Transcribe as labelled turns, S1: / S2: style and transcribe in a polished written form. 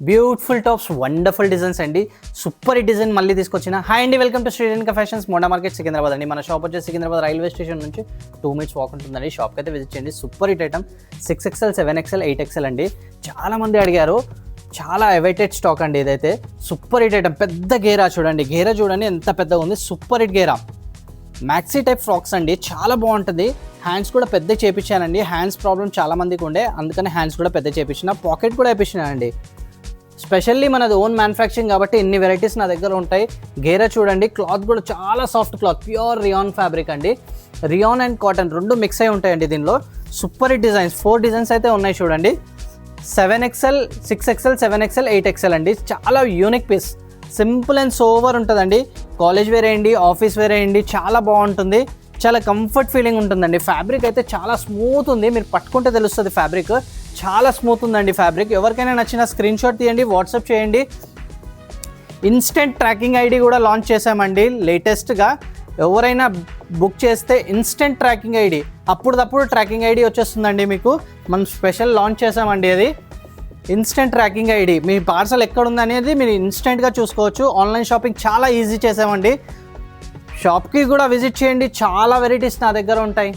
S1: Beautiful tops, wonderful designs అండి. Super design మళ్ళీ తీసుకొచ్చిన. హాయ్ అండి, welcome to Shri Renuka fashions, Monda market, Secunderabad అండి. మన షాప్ వచ్చేసి సికింద్రాబాద్ రైల్వే స్టేషన్ నుంచి 2 minutes వాక్ ఉంటుందండి. షాప్కి అయితే విజిట్ చేయండి. Super hit item 6XL, 7XL, 8XL అండి. చాలా మంది అడిగారు. చాలా అవైటెడ్ స్టాక్ అండి ఇదైతే. Super hit item. పెద్ద గేరా చూడండి, గేరా చూడండి ఎంత పెద్దగా ఉంది. సూపర్ హిట్ గేరా, మ్యాక్సీ టైప్ ఫ్రాక్స్ అండి. చాలా బాగుంటుంది. హ్యాండ్స్ కూడా పెద్ద చేపించానండి. హ్యాండ్స్ ప్రాబ్లం చాలా మందికి ఉండే, అందుకని హ్యాండ్స్ కూడా పెద్ద చేపించిన. పాకెట్ కూడా వేపించినానండి. స్పెషల్లీ మనది ఓన్ మ్యానుఫ్యాక్చరింగ్ కాబట్టి ఇన్ని వెరైటీస్ నా దగ్గర ఉంటాయి. గేరా చూడండి, క్లాత్ కూడా చాలా soft cloth, pure rayon fabric అండి. రియాన్ అండ్ కాటన్ రెండు మిక్స్ అయి ఉంటాయండి దీనిలో. సూపర్ హిట్ డిజైన్స్, 4 డిజైన్స్ అయితే ఉన్నాయి చూడండి. 7XL, 6XL, 7XL, 8XL అండి. చాలా unique piece, simple and sober ఉంటుందండి. కాలేజ్ వేర్ వేయండి, ఆఫీస్ వేర్ వేయండి, చాలా బాగుంటుంది. చాలా కంఫర్ట్ ఫీలింగ్ ఉంటుందండి. ఫ్యాబ్రిక్ అయితే చాలా స్మూత్ ఉంది, మీరు పట్టుకుంటే తెలుస్తుంది. ఫ్యాబ్రిక్ చాలా స్మూత్ ఉందండి. ఫ్యాబ్రిక్ ఎవరికైనా నచ్చిన స్క్రీన్ షాట్ తీయండి, వాట్సాప్ చేయండి. ఇన్స్టెంట్ ట్రాకింగ్ ఐడి కూడా లాంచ్ చేసామండి లేటెస్ట్గా. ఎవరైనా బుక్ చేస్తే ఇన్స్టెంట్ ట్రాకింగ్ ఐడి, అప్పుడప్పుడు ట్రాకింగ్ ఐడి వచ్చేస్తుందండి మీకు. మనం స్పెషల్ లాంచ్ చేసామండి అది. ఇన్స్టెంట్ ట్రాకింగ్ ఐడి, మీ పార్సల్ ఎక్కడుంది అనేది మీరు ఇన్స్టెంట్గా చూసుకోవచ్చు. ఆన్లైన్ షాపింగ్ చాలా ఈజీ చేసామండి. షాప్కి కూడా విజిట్ చేయండి, చాలా వెరైటీస్ నా దగ్గర ఉంటాయి.